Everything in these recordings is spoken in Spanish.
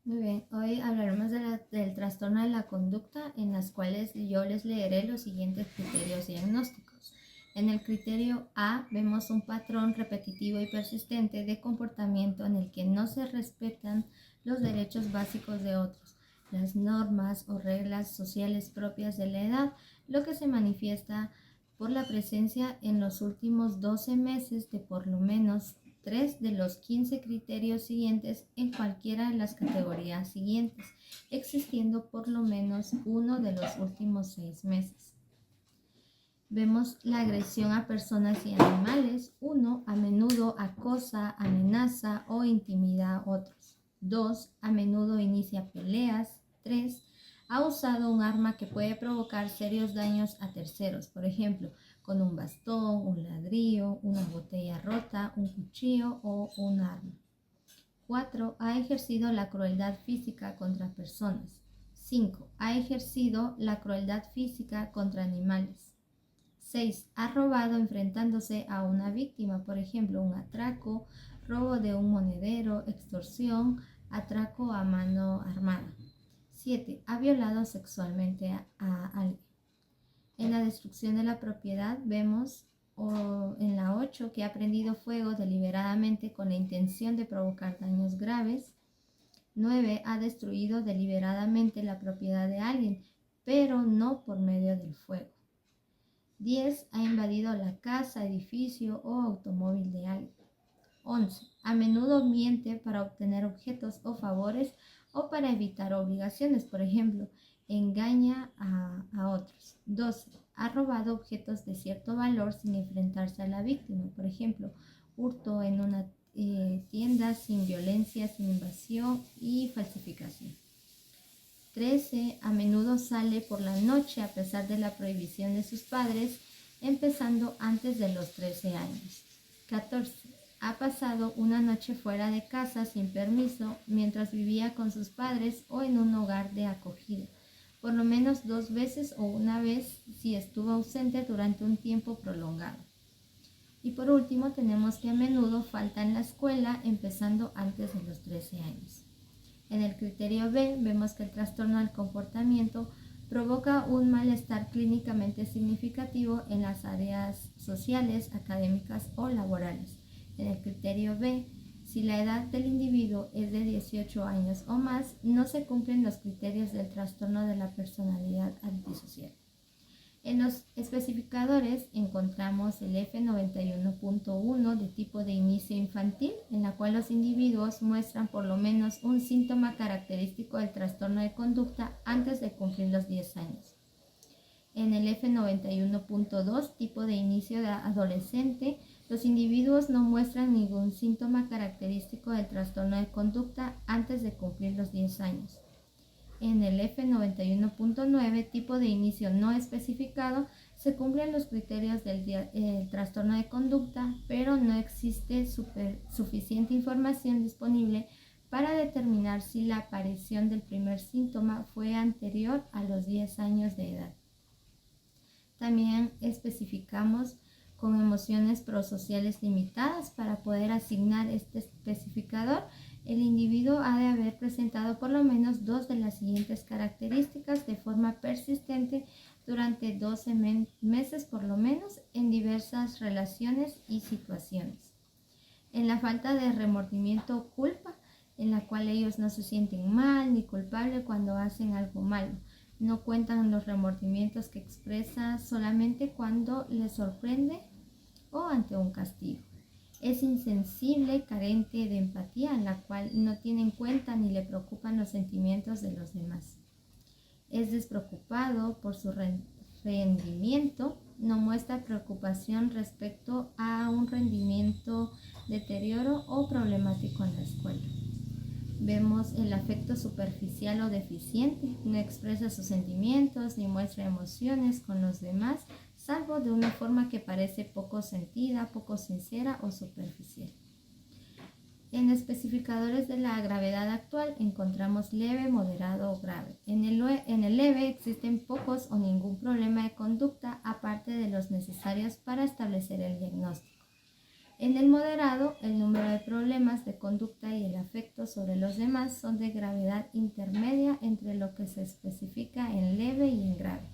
Muy bien, hoy hablaremos del trastorno de la conducta, en las cuales yo les leeré los siguientes criterios diagnósticos. En el criterio A vemos un patrón repetitivo y persistente de comportamiento en el que no se respetan los derechos básicos de otros, las normas o reglas sociales propias de la edad, lo que se manifiesta por la presencia en los últimos 12 meses de por lo menos 3 de los 15 criterios siguientes en cualquiera de las categorías siguientes, existiendo por lo menos uno de los últimos 6 meses. Vemos la agresión a personas y animales. 1. A menudo acosa, amenaza o intimida a otros. 2. A menudo inicia peleas. 3. Ha usado un arma que puede provocar serios daños a terceros, por ejemplo, con un bastón, un ladrillo, una botella rota, un cuchillo o un arma. 4. Ha ejercido la crueldad física contra personas. 5. Ha ejercido la crueldad física contra animales. 6. Ha robado enfrentándose a una víctima, por ejemplo, un atraco, robo de un monedero, extorsión, atraco a mano armada. 7. Ha violado sexualmente a alguien. En la destrucción de la propiedad vemos en la 8 que ha prendido fuego deliberadamente con la intención de provocar daños graves. 9. Ha destruido deliberadamente la propiedad de alguien, pero no por medio del fuego. 10. Ha invadido la casa, edificio o automóvil de alguien. 11. A menudo miente para obtener objetos o favores o para evitar obligaciones, por ejemplo, engaña a otros. 12. Ha robado objetos de cierto valor sin enfrentarse a la víctima, por ejemplo, hurto en una tienda sin violencia, sin invasión y falsificación. 13. A menudo sale por la noche a pesar de la prohibición de sus padres, empezando antes de los 13 años. 14. Ha pasado una noche fuera de casa sin permiso mientras vivía con sus padres o en un hogar de acogida, por lo menos 2 veces o una vez si estuvo ausente durante un tiempo prolongado. Y por último tenemos que a menudo falta en la escuela empezando antes de los 13 años. En el criterio B vemos que el trastorno del comportamiento provoca un malestar clínicamente significativo en las áreas sociales, académicas o laborales. En el criterio B, si la edad del individuo es de 18 años o más, no se cumplen los criterios del trastorno de la personalidad antisocial. En los especificadores encontramos el F91.1 de tipo de inicio infantil, en la cual los individuos muestran por lo menos un síntoma característico del trastorno de conducta antes de cumplir los 10 años. En el F91.2, tipo de inicio de adolescente, los individuos no muestran ningún síntoma característico del trastorno de conducta antes de cumplir los 10 años. En el F91.9, tipo de inicio no especificado, se cumplen los criterios del trastorno de conducta, pero no existe suficiente información disponible para determinar si la aparición del primer síntoma fue anterior a los 10 años de edad. También especificamos con emociones prosociales limitadas. Para poder asignar este especificador, el individuo ha de haber presentado por lo menos 2 de las siguientes características de forma persistente durante 12 meses por lo menos en diversas relaciones y situaciones. En la falta de remordimiento o culpa, en la cual ellos no se sienten mal ni culpables cuando hacen algo malo. No cuentan los remordimientos que expresa solamente cuando les sorprende o ante un castigo. Es insensible, carente de empatía, en la cual no tiene en cuenta ni le preocupan los sentimientos de los demás. Es despreocupado por su rendimiento, no muestra preocupación respecto a un rendimiento deterioro o problemático en la escuela. Vemos el afecto superficial o deficiente, no expresa sus sentimientos ni muestra emociones con los demás, salvo de una forma que parece poco sentida, poco sincera o superficial. En especificadores de la gravedad actual encontramos leve, moderado o grave. En el leve existen pocos o ningún problema de conducta aparte de los necesarios para establecer el diagnóstico. En el moderado, el número de problemas de conducta y el afecto sobre los demás son de gravedad intermedia entre lo que se especifica en leve y en grave.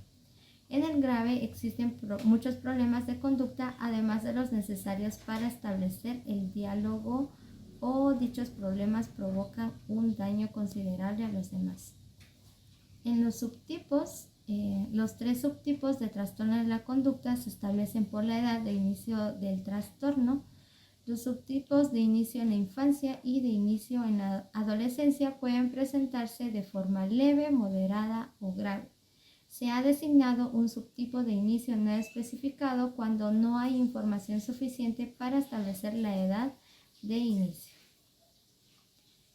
En el grave existen muchos problemas de conducta, además de los necesarios para establecer el diálogo, o dichos problemas provocan un daño considerable a los demás. En los subtipos, los 3 subtipos de trastorno de la conducta se establecen por la edad de inicio del trastorno. Los subtipos de inicio en la infancia y de inicio en la adolescencia pueden presentarse de forma leve, moderada o grave. Se ha designado un subtipo de inicio no especificado cuando no hay información suficiente para establecer la edad de inicio.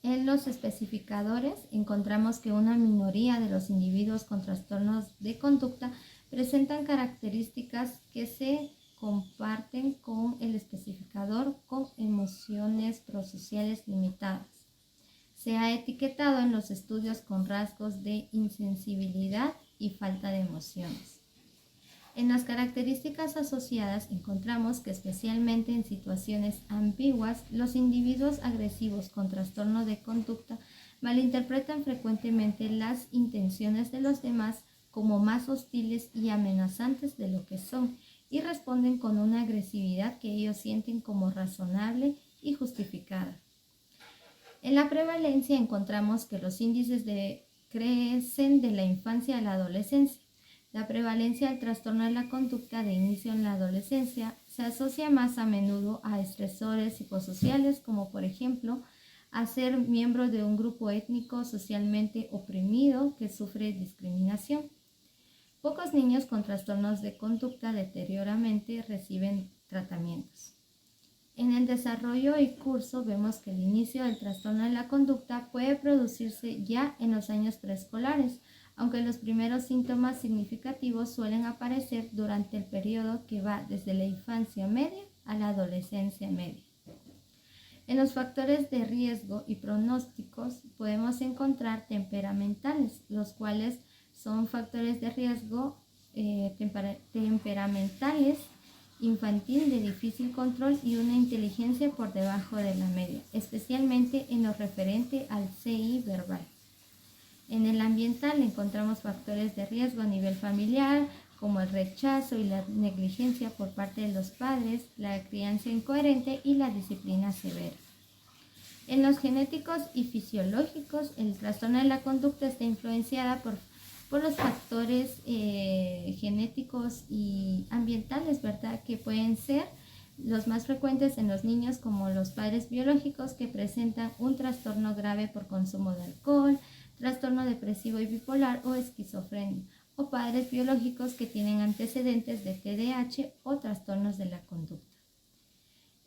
En los especificadores encontramos que una minoría de los individuos con trastornos de conducta presentan características que se comparten con el especificador con emociones prosociales limitadas. Se ha etiquetado en los estudios con rasgos de insensibilidad y falta de emociones. En las características asociadas encontramos que especialmente en situaciones ambiguas, los individuos agresivos con trastorno de conducta malinterpretan frecuentemente las intenciones de los demás como más hostiles y amenazantes de lo que son, y responden con una agresividad que ellos sienten como razonable y justificada. En la prevalencia encontramos que los índices crecen de la infancia a la adolescencia. La prevalencia del trastorno de la conducta de inicio en la adolescencia se asocia más a menudo a estresores psicosociales, como por ejemplo a ser miembro de un grupo étnico socialmente oprimido que sufre discriminación. Pocos niños con trastornos de conducta deterioramente reciben tratamientos. En el desarrollo y curso vemos que el inicio del trastorno de la conducta puede producirse ya en los años preescolares, aunque los primeros síntomas significativos suelen aparecer durante el periodo que va desde la infancia media a la adolescencia media. En los factores de riesgo y pronósticos podemos encontrar temperamentales, los cuales son factores de riesgo temperamentales, infantil de difícil control y una inteligencia por debajo de la media, especialmente en lo referente al CI verbal. En el ambiental encontramos factores de riesgo a nivel familiar, como el rechazo y la negligencia por parte de los padres, la crianza incoherente y la disciplina severa. En los genéticos y fisiológicos, el trastorno de la conducta está influenciada por los factores genéticos y ambientales, ¿verdad? Que pueden ser los más frecuentes en los niños, como los padres biológicos que presentan un trastorno grave por consumo de alcohol, trastorno depresivo y bipolar o esquizofrenia, o padres biológicos que tienen antecedentes de TDAH o trastornos de la conducta.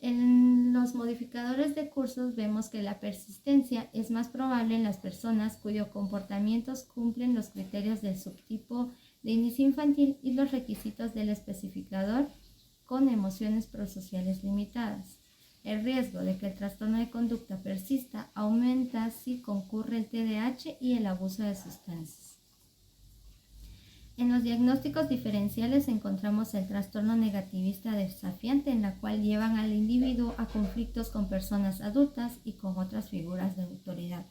En los modificadores de cursos vemos que la persistencia es más probable en las personas cuyos comportamientos cumplen los criterios del subtipo de inicio infantil y los requisitos del especificador con emociones prosociales limitadas. El riesgo de que el trastorno de conducta persista aumenta si concurre el TDAH y el abuso de sustancias. En los diagnósticos diferenciales encontramos el trastorno negativista desafiante, en la cual llevan al individuo a conflictos con personas adultas y con otras figuras de autoridad.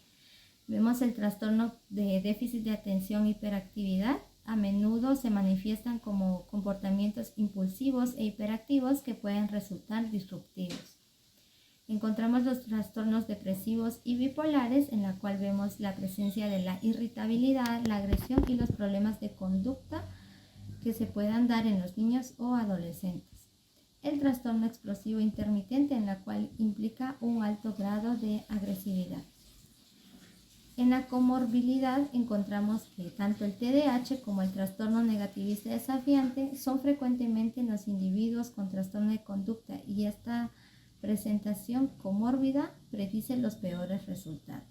Vemos el trastorno de déficit de atención e hiperactividad. A menudo se manifiestan como comportamientos impulsivos e hiperactivos que pueden resultar disruptivos. Encontramos los trastornos depresivos y bipolares, en la cual vemos la presencia de la irritabilidad, la agresión y los problemas de conducta que se puedan dar en los niños o adolescentes. El trastorno explosivo intermitente, en la cual implica un alto grado de agresividad. En la comorbilidad encontramos que tanto el TDAH como el trastorno negativista desafiante son frecuentemente en los individuos con trastorno de conducta, y esta presentación comórbida predice los peores resultados.